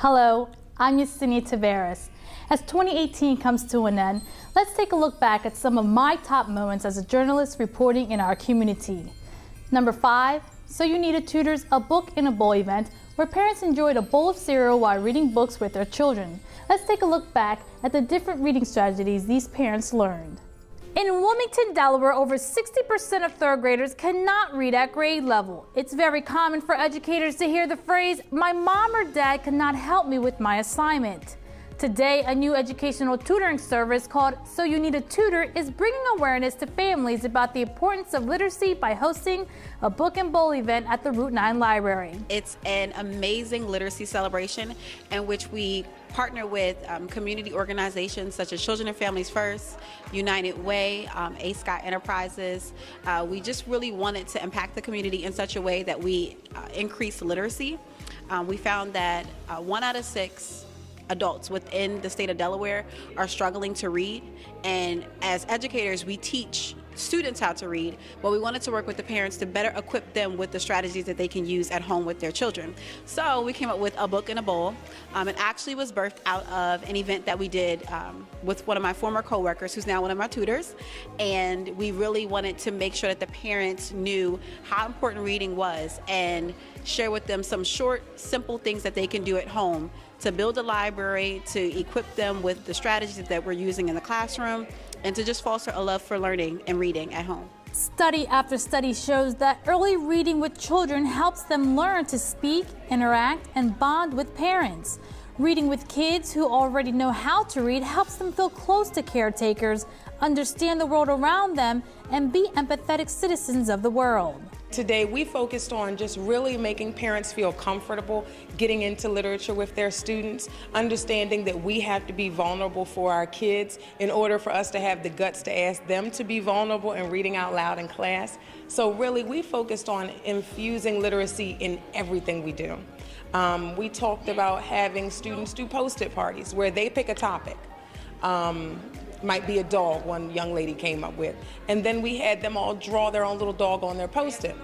Hello, I'm Yesenia Taveras. As 2018 comes to an end, let's take a look back at some of my top moments as a journalist reporting in our community. Number 5, So You Need A Tutor's A Book in a Bowl event, where parents enjoyed a bowl of cereal while reading books with their children. Let's take a look back at the different reading strategies these parents learned. In Wilmington, Delaware, over 60% of third graders cannot read at grade level. It's very common for educators to hear the phrase, "My mom or dad could not help me with my assignment." Today, a new educational tutoring service called So You Need A Tutor is bringing awareness to families about the importance of literacy by hosting a book and bowl event at the Route 9 Library. It's an amazing literacy celebration in which we partner with community organizations such as Children and Families First, United Way, A-Sky Enterprises. We just really wanted to impact the community in such a way that we increase literacy. We found that 1 out of 6 adults within the state of Delaware are struggling to read, and as educators we teach students how to read, but we wanted to work with the parents to better equip them with the strategies that they can use at home with their children. So we came up with A Book in a Bowl. It actually was birthed out of an event that we did with one of my former coworkers who's now one of my tutors, and we really wanted to make sure that the parents knew how important reading was and share with them some short, simple things that they can do at home to build a library, to equip them with the strategies that we're using in the classroom, and to just foster a love for learning and reading at home. Study after study shows that early reading with children helps them learn to speak, interact, and bond with parents. Reading with kids who already know how to read helps them feel close to caretakers, understand the world around them, and be empathetic citizens of the world. Today, we focused on just really making parents feel comfortable getting into literature with their students, understanding that we have to be vulnerable for our kids in order for us to have the guts to ask them to be vulnerable and reading out loud in class. So really, we focused on infusing literacy in everything we do. We talked about having students do Post-it parties where they pick a topic. Might be a dog, one young lady came up with. And then we had them all draw their own little dog on their Post-it.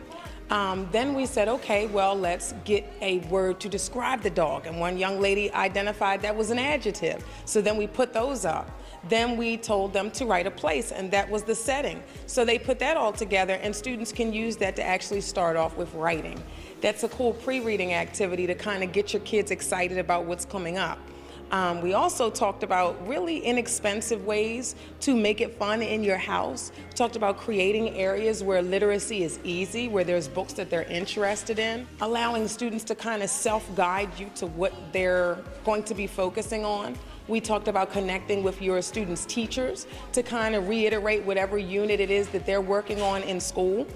Then we said, okay, well, let's get a word to describe the dog. And one young lady identified that was an adjective. So then we put those up. Then we told them to write a place, and that was the setting. So they put that all together, and students can use that to actually start off with writing. That's a cool pre-reading activity to kind of get your kids excited about what's coming up. We also talked about really inexpensive ways to make it fun in your house. We talked about creating areas where literacy is easy, where there's books that they're interested in, allowing students to kind of self-guide you to what they're going to be focusing on. We talked about connecting with your students' teachers to kind of reiterate whatever unit it is that they're working on in school.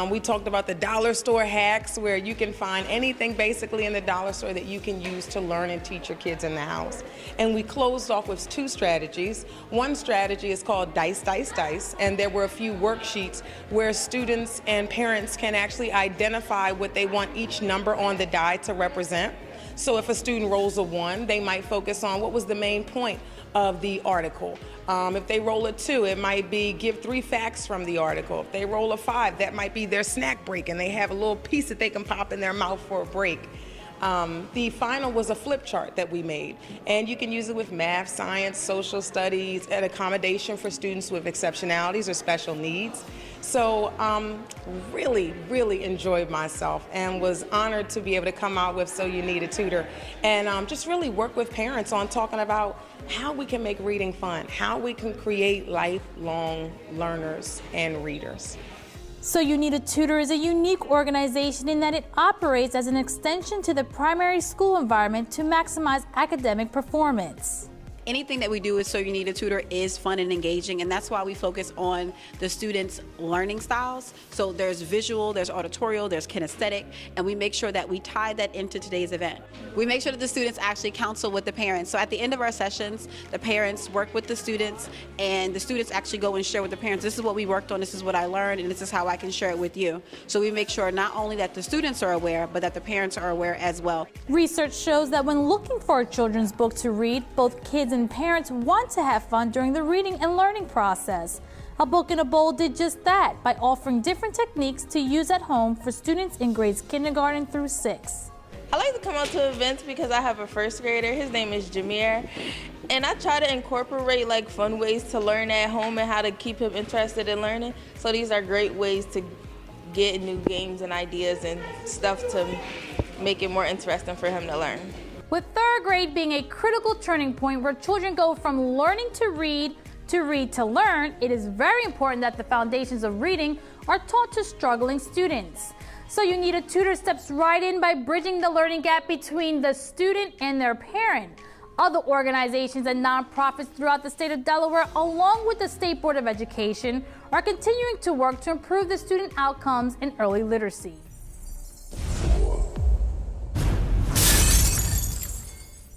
We talked about the dollar store hacks, where you can find anything basically in the dollar store that you can use to learn and teach your kids in the house. And we closed off with 2 strategies. One strategy is called Dice, Dice, Dice, and there were a few worksheets where students and parents can actually identify what they want each number on the die to represent. So if a student rolls a 1, they might focus on what was the main point of the article. If they roll a 2, it might be give 3 facts from the article. If they roll a 5, that might be their snack break, and they have a little piece that they can pop in their mouth for a break. The final was a flip chart that we made, and you can use it with math, science, social studies, and accommodation for students with exceptionalities or special needs. So really enjoyed myself and was honored to be able to come out with So You Need A Tutor and just really work with parents on talking about how we can make reading fun, how we can create lifelong learners and readers. So You Need A Tutor is a unique organization in that it operates as an extension to the primary school environment to maximize academic performance. Anything that we do with So You Need A Tutor is fun and engaging, and that's why we focus on the students' learning styles. So there's visual, there's auditorial, there's kinesthetic, and we make sure that we tie that into today's event. We make sure that the students actually counsel with the parents. So at the end of our sessions, the parents work with the students, and the students actually go and share with the parents, this is what we worked on, this is what I learned, and this is how I can share it with you. So we make sure not only that the students are aware, but that the parents are aware as well. Research shows that when looking for a children's book to read, both kids and parents want to have fun during the reading and learning process. A Book in a Bowl did just that by offering different techniques to use at home for students in grades kindergarten through 6. I like to come out to events because I have a first grader. His name is Jameer. And I try to incorporate like fun ways to learn at home and how to keep him interested in learning. So these are great ways to get new games and ideas and stuff to make it more interesting for him to learn. With third grade being a critical turning point where children go from learning to read to learn, it is very important that the foundations of reading are taught to struggling students. So You Need a Tutor steps right in by bridging the learning gap between the student and their parent. Other organizations and nonprofits throughout the state of Delaware, along with the State Board of Education, are continuing to work to improve the student outcomes in early literacy.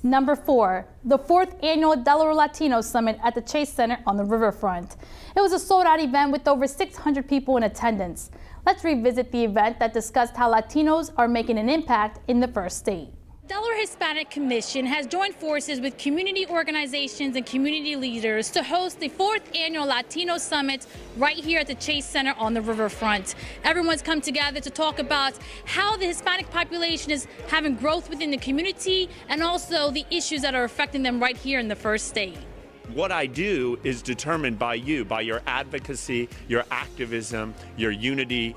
Number 4, the 4th annual Delaware Latino Summit at the Chase Center on the riverfront. It was a sold-out event with over 600 people in attendance. Let's revisit the event that discussed how Latinos are making an impact in the first state. Delaware Hispanic Commission has joined forces with community organizations and community leaders to host the 4th annual Latino Summit right here at the Chase Center on the riverfront. Everyone's come together to talk about how the Hispanic population is having growth within the community and also the issues that are affecting them right here in the first state. What I do is determined by you, by your advocacy, your activism, your unity,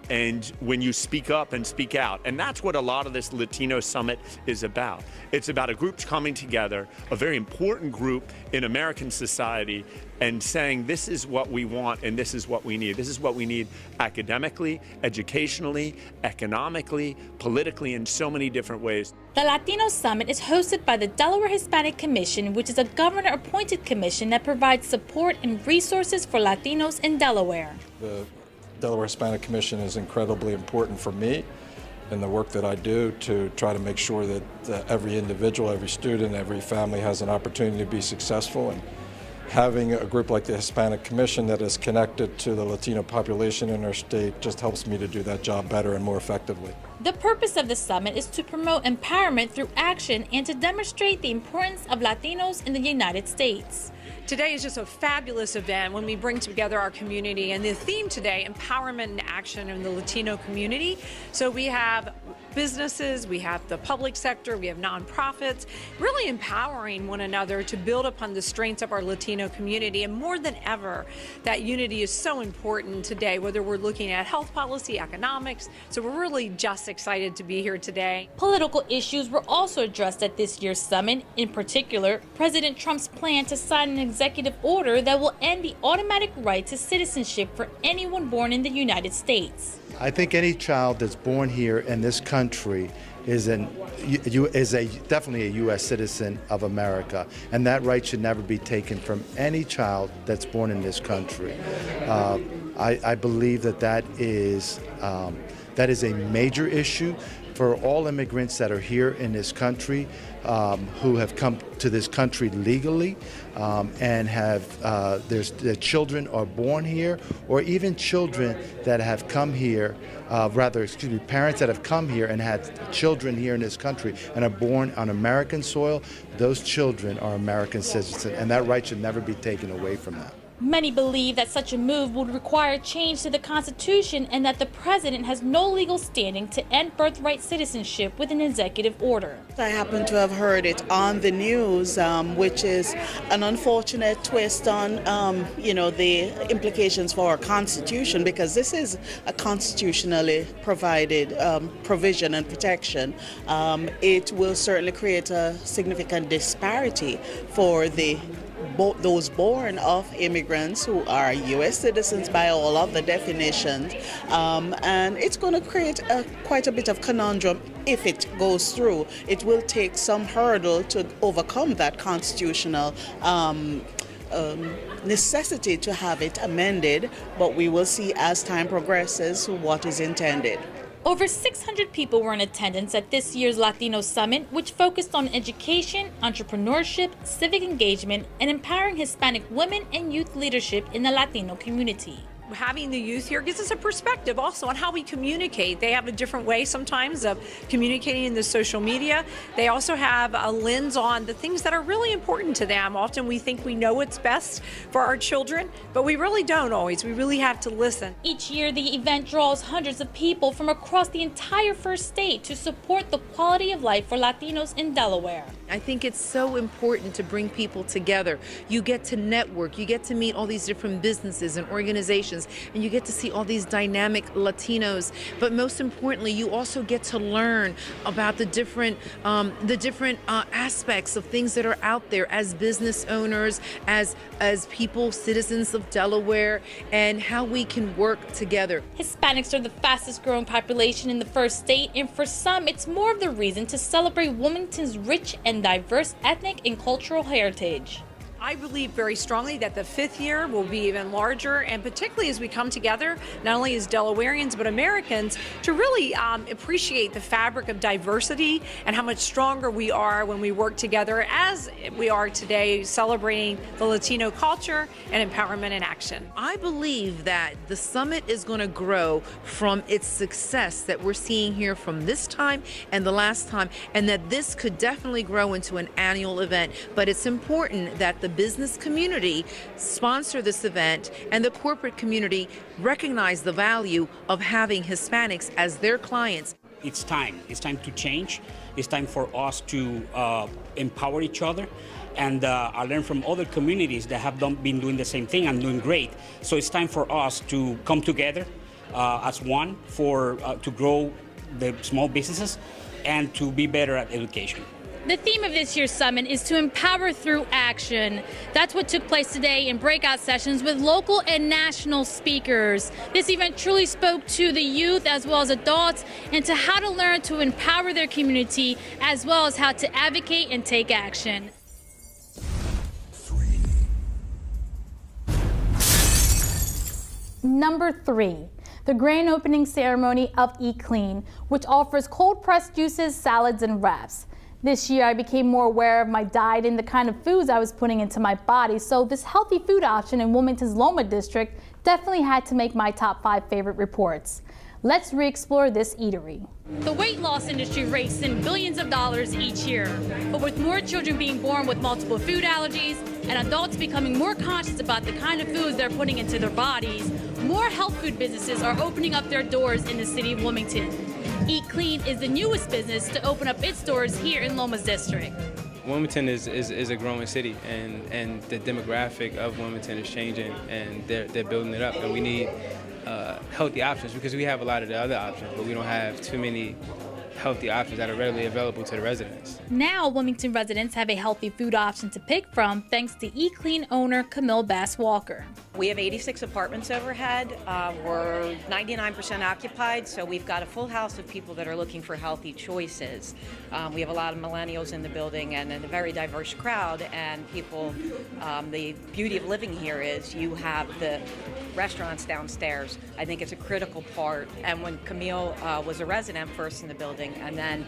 and when you speak up and speak out. And that's what a lot of this Latino Summit is about. It's about a group coming together, a very important group in American society, and saying this is what we want and this is what we need. This is what we need academically, educationally, economically, politically, in so many different ways. The Latino Summit is hosted by the Delaware Hispanic Commission, which is a governor-appointed commission that provides support and resources for Latinos in Delaware. The Delaware Hispanic Commission is incredibly important for me in the work that I do to try to make sure that every individual, every student, every family has an opportunity to be successful. And having a group like the Hispanic Commission that is connected to the Latino population in our state just helps me to do that job better and more effectively. The purpose of the summit is to promote empowerment through action and to demonstrate the importance of Latinos in the United States. Today is just a fabulous event when we bring together our community, and the theme today, empowerment and action in the Latino community. So we have businesses, we have the public sector, we have nonprofits, really empowering one another to build upon the strengths of our Latino community. And more than ever, that unity is so important today, whether we're looking at health policy, economics. So we're really just excited to be here today. Political issues were also addressed at this year's summit. In particular, President Trump's plan to sign an executive order that will end the automatic right to citizenship for anyone born in the United States. I think any child that's born here in this country is definitely a U.S. citizen of America, and that right should never be taken from any child that's born in this country. I believe that is a major issue for all immigrants that are here in this country, who have come to this country legally and their children are born here, or even children that have come here, parents that have come here and had children here in this country and are born on American soil. Those children are American citizens, and that right should never be taken away from them. Many believe that such a move would require change to the Constitution and that the president has no legal standing to end birthright citizenship with an executive order. I happen to have heard it on the news, which is an unfortunate twist on, the implications for our Constitution, because this is a constitutionally provided provision and protection. It will certainly create a significant disparity for those born of immigrants who are U.S. citizens by all of the definitions, and it's going to create quite a bit of conundrum if it goes through. It will take some hurdle to overcome that constitutional necessity to have it amended, but we will see as time progresses what is intended. Over 600 people were in attendance at this year's Latino Summit, which focused on education, entrepreneurship, civic engagement, and empowering Hispanic women and youth leadership in the Latino community. having the youth here gives us a perspective also on how we communicate. They have a different way sometimes of communicating in the social media. They also have a lens on the things that are really important to them. Often we think we know what's best for our children, but we really don't always. We really have to listen. Each year, the event draws hundreds of people from across the entire first state to support the quality of life for Latinos in Delaware. I think it's so important to bring people together. You get to network, you get to meet all these different businesses and organizations, and you get to see all these dynamic Latinos. But most importantly, you also get to learn about the different aspects of things that are out there as business owners, as people, citizens of Delaware, and how we can work together. Hispanics are the fastest growing population in the first state, and for some, it's more of the reason to celebrate Wilmington's rich and diverse ethnic and cultural heritage. I believe very strongly that the fifth year will be even larger, and particularly as we come together, not only as Delawareans, but Americans, to really appreciate the fabric of diversity and how much stronger we are when we work together as we are today, celebrating the Latino culture and empowerment in action. I believe that the summit is going to grow from its success that we're seeing here from this time and the last time, and that this could definitely grow into an annual event. But it's important that the business community sponsor this event and the corporate community recognize the value of having Hispanics as their clients. It's time to change. It's time for us to empower each other. And I learned from other communities that have been doing the same thing and doing great. So it's time for us to come together as one to grow the small businesses and to be better at education. The theme of this year's summit is to empower through action. That's what took place today in breakout sessions with local and national speakers. This event truly spoke to the youth as well as adults and to how to learn to empower their community as well as how to advocate and take action. Number 3, the grand opening ceremony of Eat Clean, which offers cold-pressed juices, salads, and wraps. This year, I became more aware of my diet and the kind of foods I was putting into my body, so this healthy food option in Wilmington's Loma District definitely had to make my top 5 favorite reports. Let's re-explore this eatery. The weight loss industry rakes in billions of dollars each year, but with more children being born with multiple food allergies and adults becoming more conscious about the kind of foods they're putting into their bodies, more health food businesses are opening up their doors in the city of Wilmington. Eat Clean is the newest business to open up its doors here in Loma's district. Wilmington is a growing city, and the demographic of Wilmington is changing, and they're building it up, and we need healthy options because we have a lot of the other options, but we don't have too many healthy options that are readily available to the residents. Now Wilmington residents have a healthy food option to pick from thanks to Eat Clean owner Camille Bass-Walker. We have 86 apartments overhead. We're 99% occupied, so we've got a full house of people that are looking for healthy choices. We have a lot of millennials in the building and a very diverse crowd, and people, the beauty of living here is you have the restaurants downstairs. I think it's a critical part, and when Camille was a resident first in the building and then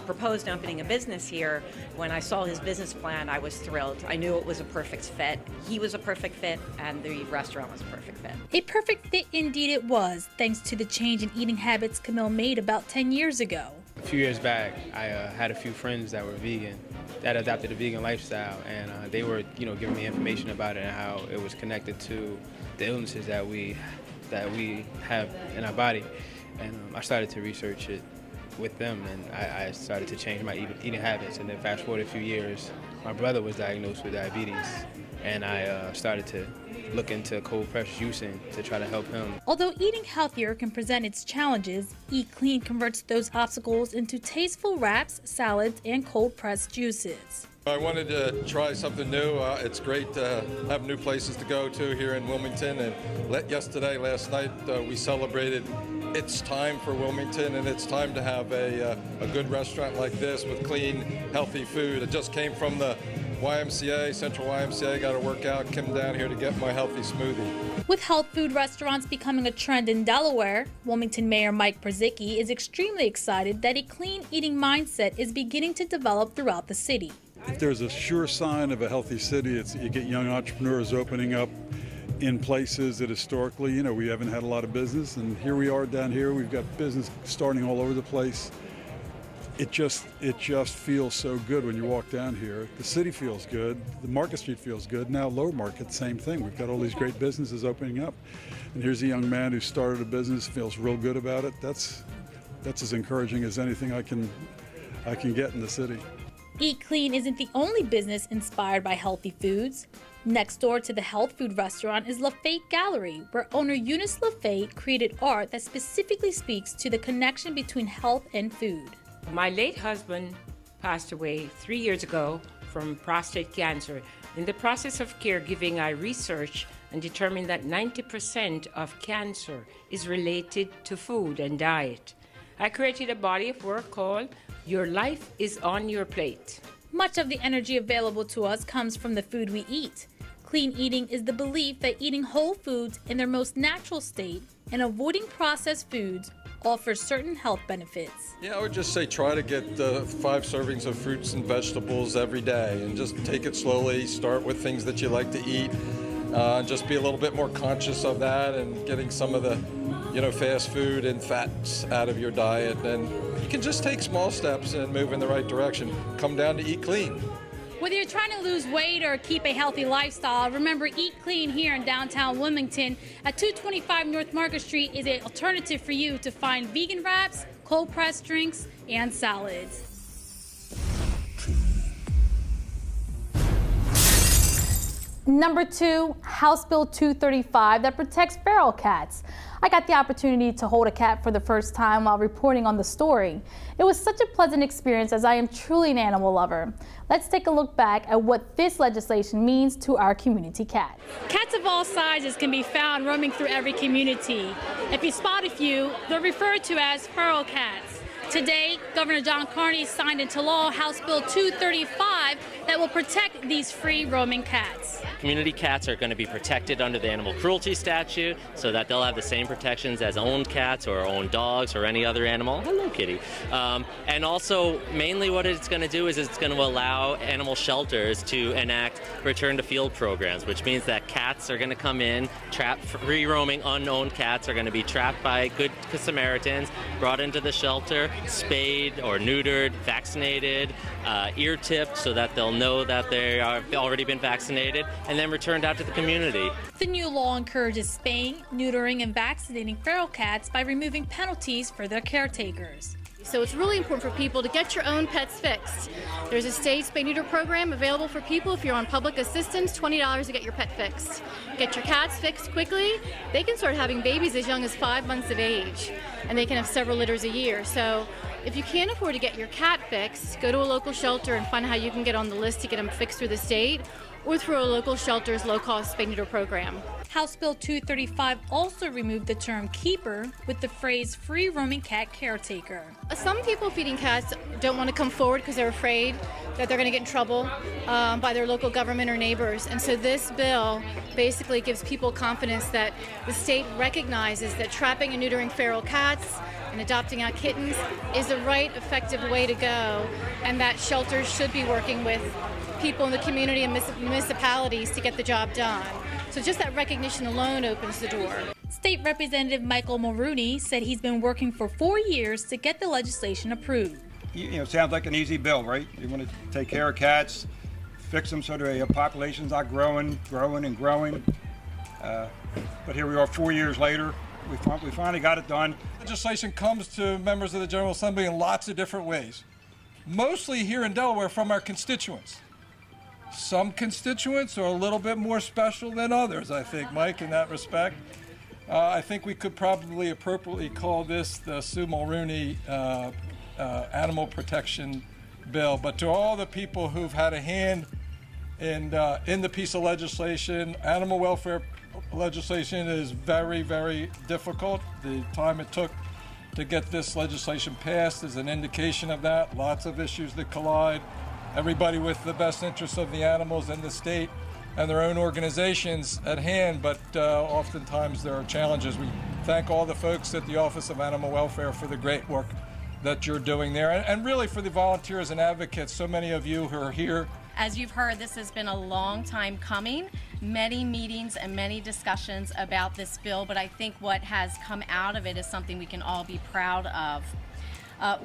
proposed opening a business here, when I saw his business plan, I was thrilled. I knew it was a perfect fit. He was a perfect fit, and the restaurant was a perfect fit. A perfect fit indeed it was, thanks to the change in eating habits Camille made about 10 years ago. A few years back, I had a few friends that were vegan, that adopted a vegan lifestyle, and they were, giving me information about it and how it was connected to the illnesses that we have in our body. And I started to research it with them, and I started to change my eating habits. And then fast forward a few years, my brother was diagnosed with diabetes, and I started to look into cold-pressed juicing to try to help him. Although eating healthier can present its challenges, Eat Clean converts those obstacles into tasteful wraps, salads, and cold-pressed juices. I wanted to try something new. It's great to have new places to go to here in Wilmington. And last night, we celebrated it's time for Wilmington, and it's time to have a good restaurant like this with clean, healthy food. It just came from the YMCA, Central YMCA, got to work out, came down here to get my healthy smoothie. With health food restaurants becoming a trend in Delaware, Wilmington Mayor Mike Przicki is extremely excited that a clean eating mindset is beginning to develop throughout the city. If there's a sure sign of a healthy city, you get young entrepreneurs opening up in places that historically, you know, we haven't had a lot of business, and here we are down here. We've got business starting all over the place. It just feels so good when you walk down here. The city feels good. The Market Street feels good. Now Lower Market, same thing. We've got all these great businesses opening up, and here's a young man who started a business, feels real good about it. That's as encouraging as anything I can get in the city. Eat Clean isn't the only business inspired by healthy foods. Next door to the health food restaurant is Lafayette Gallery, where owner Eunice Lafayette created art that specifically speaks to the connection between health and food. My late husband passed away 3 years ago from prostate cancer. In the process of caregiving, I researched and determined that 90% of cancer is related to food and diet. I created a body of work called Your Life is on Your Plate. Much of the energy available to us comes from the food we eat. Clean eating is the belief that eating whole foods in their most natural state and avoiding processed foods offers certain health benefits. Yeah, I would just say try to get 5 servings of fruits and vegetables every day, and just take it slowly. Start with things that you like to eat. Just be a little bit more conscious of that, and getting some of the, fast food and fats out of your diet. And you can just take small steps and move in the right direction. Come down to Eat Clean. Whether you're trying to lose weight or keep a healthy lifestyle, remember Eat Clean here in downtown Wilmington at 225 North Market Street is an alternative for you to find vegan wraps, cold pressed drinks, and salads. Number 2, House Bill 235 that protects feral cats. I got the opportunity to hold a cat for the first time while reporting on the story. It was such a pleasant experience, as I am truly an animal lover. Let's take a look back at what this legislation means to our community cat. Cats of all sizes can be found roaming through every community. If you spot a few, they're referred to as feral cats. Today, Governor John Carney signed into law House Bill 235 that will protect these free roaming cats. Community cats are going to be protected under the animal cruelty statute, so that they'll have the same protections as owned cats or owned dogs or any other animal. Hello, kitty. And also, mainly what it's going to do is it's going to allow animal shelters to enact return to field programs, which means that cats are going to come in, trapped, free roaming, unowned cats are going to be trapped by good Samaritans, brought into the shelter, spayed or neutered, vaccinated, ear tipped so that they'll know that they are already been vaccinated, and then returned out to the community. The new law encourages spaying, neutering, and vaccinating feral cats by removing penalties for their caretakers. So it's really important for people to get your own pets fixed. There's a state spay neuter program available for people if you're on public assistance, $20 to get your pet fixed. Get your cats fixed quickly. They can start having babies as young as 5 months of age, and they can have several litters a year. So if you can't afford to get your cat fixed, go to a local shelter and find out how you can get on the list to get them fixed through the state or through a local shelter's low-cost spay neuter program. House Bill 235 also removed the term keeper with the phrase free roaming cat caretaker. Some people feeding cats don't want to come forward because they're afraid that they're going to get in trouble by their local government or neighbors. And so this bill basically gives people confidence that the state recognizes that trapping and neutering feral cats and adopting out kittens is the right, effective way to go, and that shelters should be working with people in the community and municipalities to get the job done. So just that recognition alone opens the door. State Representative Michael Mulrooney said he's been working for 4 years to get the legislation approved. Sounds like an easy bill, right? You want to take care of cats, fix them so their population's not growing. But here we are 4 years later. We finally got it done. Legislation comes to members of the General Assembly in lots of different ways, mostly here in Delaware from our constituents. Some constituents are a little bit more special than others, I think, Mike, in that respect. I think we could probably appropriately call this the Sue Mulrooney Animal Protection Bill. But to all the people who've had a hand in the piece of legislation, animal welfare legislation is very, very difficult. The time it took to get this legislation passed is an indication of that. Lots of issues that collide. Everybody with the best interests of the animals in the state and their own organizations at hand, but oftentimes there are challenges. We thank all the folks at the Office of Animal Welfare for the great work that you're doing there, and really for the volunteers and advocates, so many of you who are here As you've heard, this has been a long time coming, many meetings and many discussions about this bill, but I think what has come out of it is something we can all be proud of.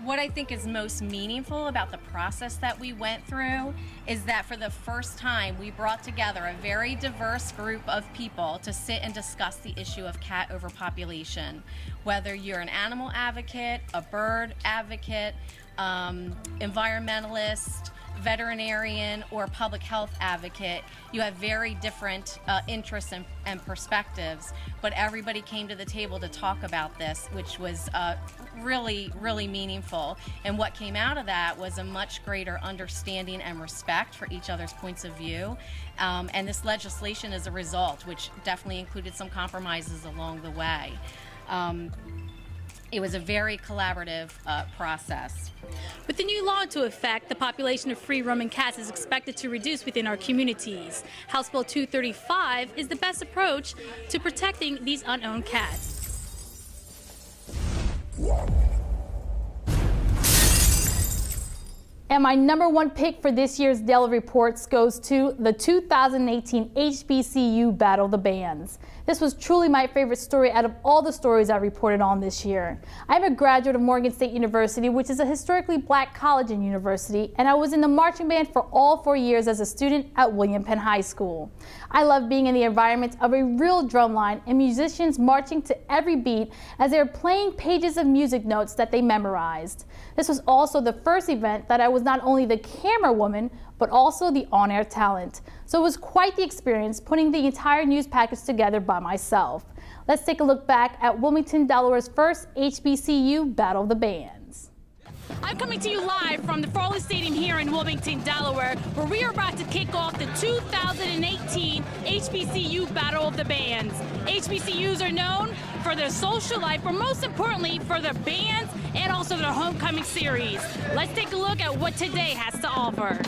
What I think is most meaningful about the process that we went through is that for the first time we brought together a very diverse group of people to sit and discuss the issue of cat overpopulation. Whether you're an animal advocate, a bird advocate, environmentalist, veterinarian, or public health advocate, you have very different interests and perspectives, but everybody came to the table to talk about this, which was really, really meaningful. And what came out of that was a much greater understanding and respect for each other's points of view. And this legislation is a result, which definitely included some compromises along the way. It was a very collaborative process. With the new law into effect, the population of free-roaming cats is expected to reduce within our communities. House Bill 235 is the best approach to protecting these unowned cats. And my number one pick for this year's Delaware Reports goes to the 2018 HBCU Battle of the Bands. This was truly my favorite story out of all the stories I reported on this year. I'm a graduate of Morgan State University, which is a historically black college and university, and I was in the marching band for all 4 years as a student at William Penn High School. I love being in the environment of a real drum line and musicians marching to every beat as they were playing pages of music notes that they memorized. This was also the first event that I was not only the camera woman, but also the on-air talent. So it was quite the experience putting the entire news package together by myself. Let's take a look back at Wilmington, Delaware's first HBCU Battle of the Bands. I'm coming to you live from the Farley Stadium here in Wilmington, Delaware, where we are about to kick off the 2018 HBCU Battle of the Bands. HBCUs are known for their social life, but most importantly for their bands and also their homecoming series. Let's take a look at what today has to offer.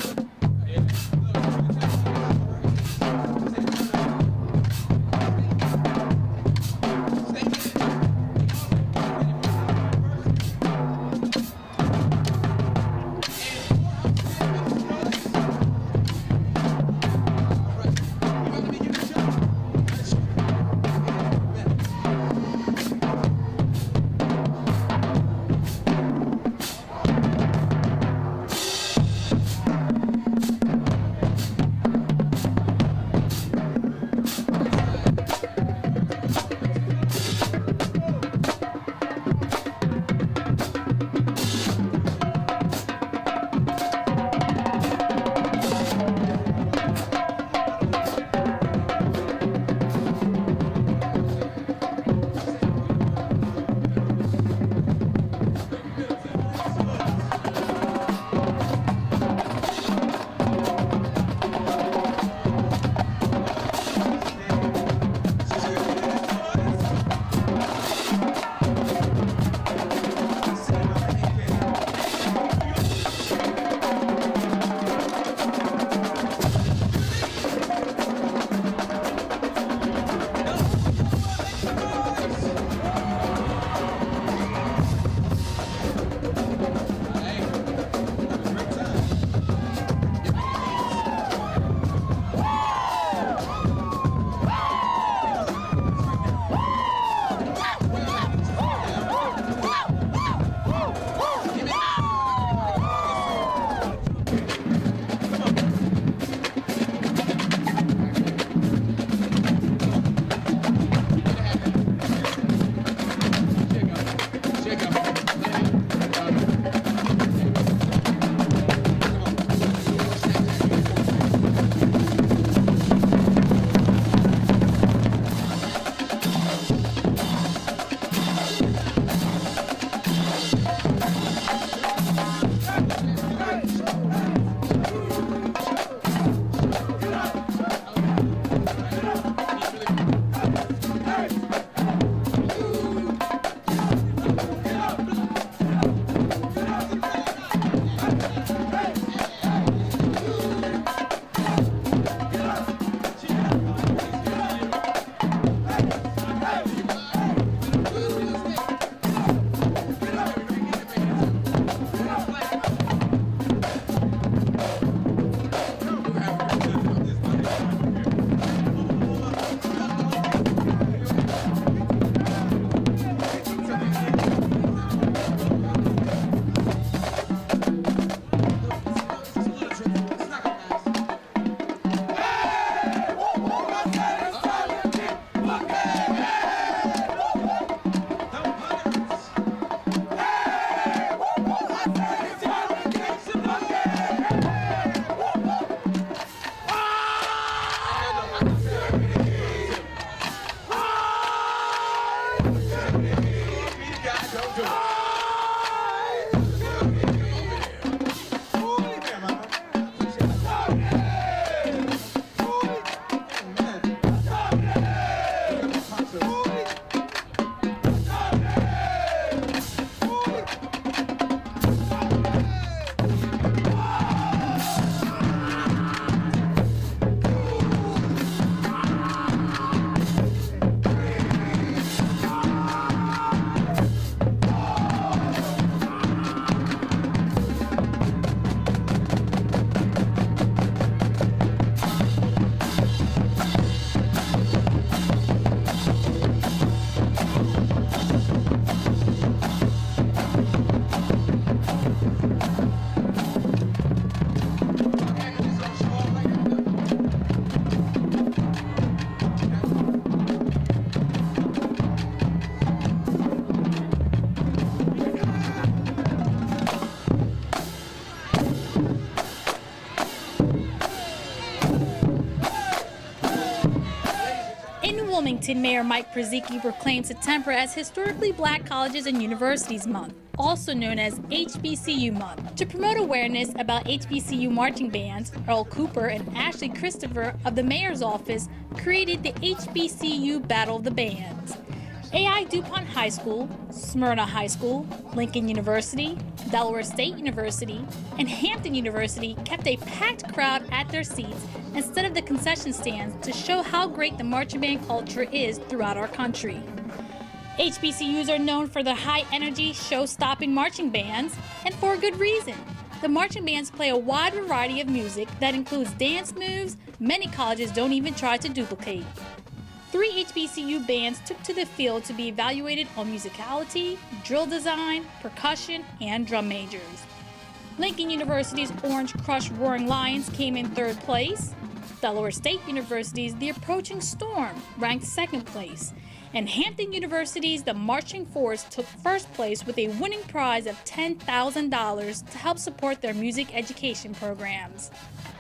Wilmington, Mayor Mike Purzycki proclaimed September as Historically Black Colleges and Universities Month, also known as HBCU Month. To promote awareness about HBCU marching bands, Earl Cooper and Ashley Christopher of the Mayor's Office created the HBCU Battle of the Bands. AI DuPont High School, Smyrna High School, Lincoln University, Delaware State University, and Hampton University kept a packed crowd at their seats instead of the concession stands to show how great the marching band culture is throughout our country. HBCUs are known for their high-energy, show-stopping marching bands, and for a good reason. The marching bands play a wide variety of music that includes dance moves many colleges don't even try to duplicate. 3 HBCU bands took to the field to be evaluated on musicality, drill design, percussion, and drum majors. Lincoln University's Orange Crush Roaring Lions came in 3rd place. Delaware State University's The Approaching Storm ranked 2nd place. And Hampton University's The Marching Force took 1st place with a winning prize of $10,000 to help support their music education programs.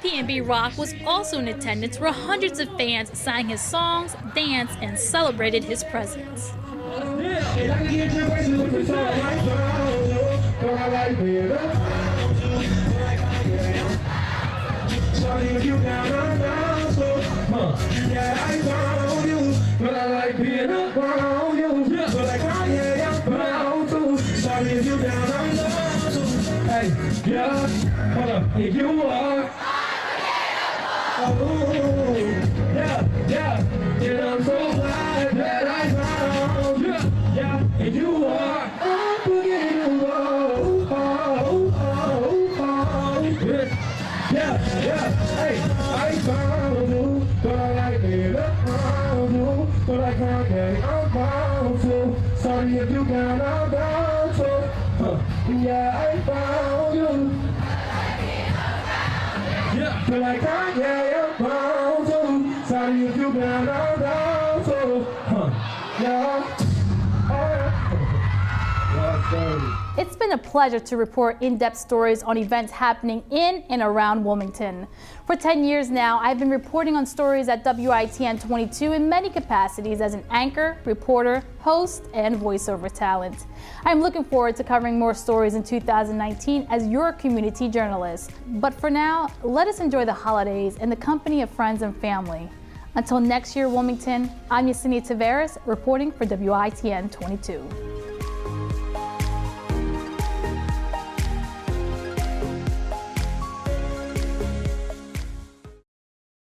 PNB Rock was also in attendance where hundreds of fans sang his songs, danced, and celebrated his presence. If you are, and I'm so glad that I found you. And you are unforgettable. Hey, I found you, but I like it. I found you, but I can't get I'm bound to. Sorry if you got I'm bound to. I found you. But I can't get I'm bound to. Sorry if you got I'm bound to. It's been a pleasure to report in-depth stories on events happening in and around Wilmington. For 10 years now, I've been reporting on stories at WITN22 in many capacities as an anchor, reporter, host, and voiceover talent. I'm looking forward to covering more stories in 2019 as your community journalist. But for now, let us enjoy the holidays in the company of friends and family. Until next year, Wilmington, I'm Yesenia Taveras, reporting for WITN22.